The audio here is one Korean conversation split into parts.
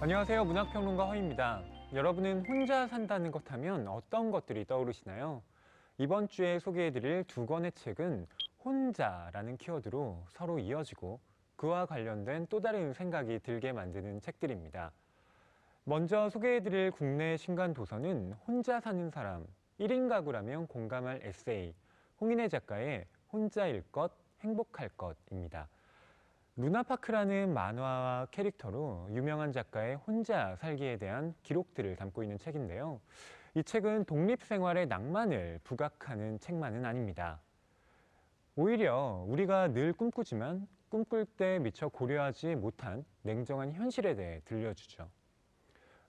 안녕하세요. 문학평론가 허입니다. 여러분은 혼자 산다는 것 하면 어떤 것들이 떠오르시나요? 이번 주에 소개해드릴 두 권의 책은 혼자라는 키워드로 서로 이어지고 그와 관련된 또 다른 생각이 들게 만드는 책들입니다. 먼저 소개해드릴 국내 신간 도서는 혼자 사는 사람, 1인 가구라면 공감할 에세이, 홍인혜 작가의 혼자일 것, 행복할 것입니다. 루나파크라는 만화와 캐릭터로 유명한 작가의 혼자 살기에 대한 기록들을 담고 있는 책인데요. 이 책은 독립생활의 낭만을 부각하는 책만은 아닙니다. 오히려 우리가 늘 꿈꾸지만 꿈꿀 때 미처 고려하지 못한 냉정한 현실에 대해 들려주죠.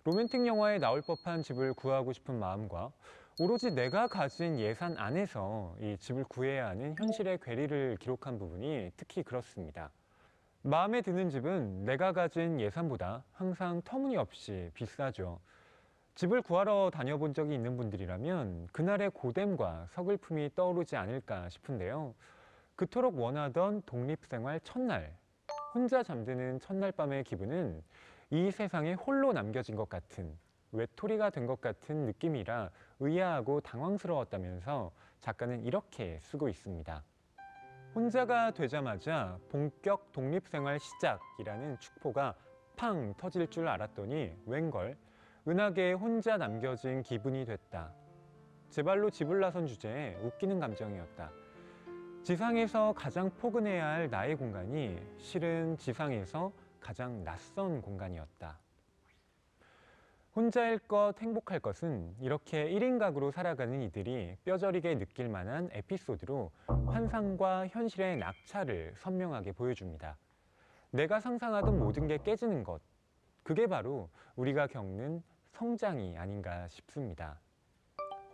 로맨틱 영화에 나올 법한 집을 구하고 싶은 마음과 오로지 내가 가진 예산 안에서 이 집을 구해야 하는 현실의 괴리를 기록한 부분이 특히 그렇습니다. 마음에 드는 집은 내가 가진 예산보다 항상 터무니없이 비싸죠. 집을 구하러 다녀본 적이 있는 분들이라면 그날의 고됨과 서글픔이 떠오르지 않을까 싶은데요. 그토록 원하던 독립생활 첫날, 혼자 잠드는 첫날 밤의 기분은 이 세상에 홀로 남겨진 것 같은, 외톨이가 된 것 같은 느낌이라 의아하고 당황스러웠다면서 작가는 이렇게 쓰고 있습니다. 혼자가 되자마자 본격 독립생활 시작이라는 축포가 팡 터질 줄 알았더니 웬걸 은하계에 혼자 남겨진 기분이 됐다. 제 발로 집을 나선 주제에 웃기는 감정이었다. 지상에서 가장 포근해야 할 나의 공간이 실은 지상에서 가장 낯선 공간이었다. 혼자일 것, 행복할 것은 이렇게 1인 가구로 살아가는 이들이 뼈저리게 느낄 만한 에피소드로 환상과 현실의 낙차를 선명하게 보여줍니다. 내가 상상하던 모든 게 깨지는 것, 그게 바로 우리가 겪는 성장이 아닌가 싶습니다.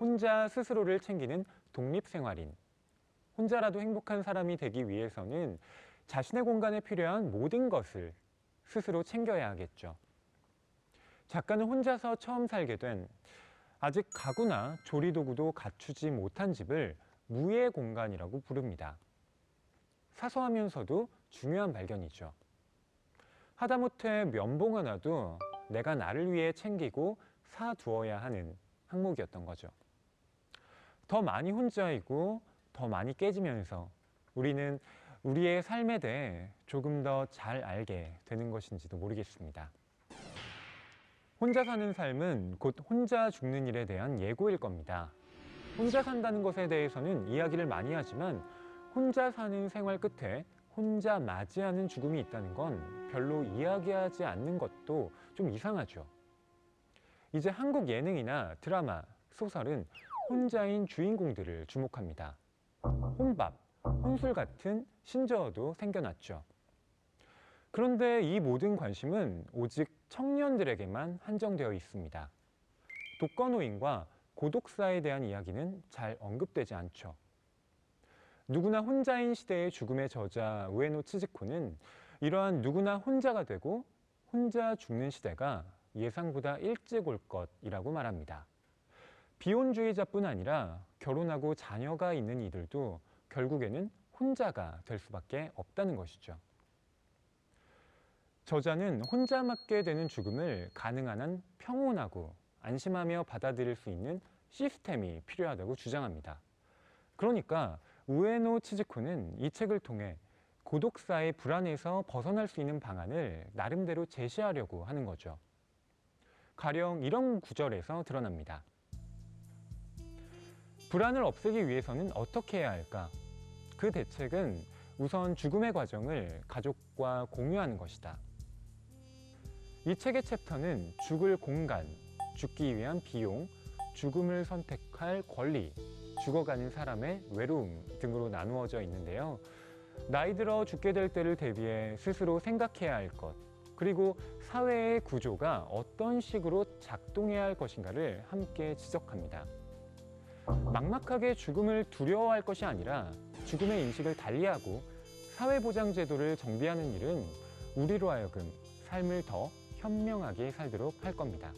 혼자 스스로를 챙기는 독립생활인, 혼자라도 행복한 사람이 되기 위해서는 자신의 공간에 필요한 모든 것을 스스로 챙겨야 하겠죠. 작가는 혼자서 처음 살게 된 아직 가구나 조리도구도 갖추지 못한 집을 무의 공간이라고 부릅니다. 사소하면서도 중요한 발견이죠. 하다못해 면봉 하나도 내가 나를 위해 챙기고 사두어야 하는 항목이었던 거죠. 더 많이 혼자이고 더 많이 깨지면서 우리는 우리의 삶에 대해 조금 더 잘 알게 되는 것인지도 모르겠습니다. 혼자 사는 삶은 곧 혼자 죽는 일에 대한 예고일 겁니다. 혼자 산다는 것에 대해서는 이야기를 많이 하지만 혼자 사는 생활 끝에 혼자 맞이하는 죽음이 있다는 건 별로 이야기하지 않는 것도 좀 이상하죠. 이제 한국 예능이나 드라마, 소설은 혼자인 주인공들을 주목합니다. 혼밥, 혼술 같은 신조어도 생겨났죠. 그런데 이 모든 관심은 오직 청년들에게만 한정되어 있습니다. 독거노인과 고독사에 대한 이야기는 잘 언급되지 않죠. 누구나 혼자인 시대의 죽음의 저자 우에노 치즈코는 이러한 누구나 혼자가 되고 혼자 죽는 시대가 예상보다 일찍 올 것이라고 말합니다. 비혼주의자뿐 아니라 결혼하고 자녀가 있는 이들도 결국에는 혼자가 될 수밖에 없다는 것이죠. 저자는 혼자 맞게 되는 죽음을 가능한 한 평온하고 안심하며 받아들일 수 있는 시스템이 필요하다고 주장합니다. 그러니까 우에노 치즈코는 이 책을 통해 고독사의 불안에서 벗어날 수 있는 방안을 나름대로 제시하려고 하는 거죠. 가령 이런 구절에서 드러납니다. 불안을 없애기 위해서는 어떻게 해야 할까? 그 대책은 우선 죽음의 과정을 가족과 공유하는 것이다. 이 책의 챕터는 죽을 공간, 죽기 위한 비용, 죽음을 선택할 권리, 죽어가는 사람의 외로움 등으로 나누어져 있는데요. 나이 들어 죽게 될 때를 대비해 스스로 생각해야 할 것, 그리고 사회의 구조가 어떤 식으로 작동해야 할 것인가를 함께 지적합니다. 막막하게 죽음을 두려워할 것이 아니라 죽음의 인식을 달리하고 사회보장제도를 정비하는 일은 우리로 하여금 삶을 더 현명하게 살도록 할 겁니다.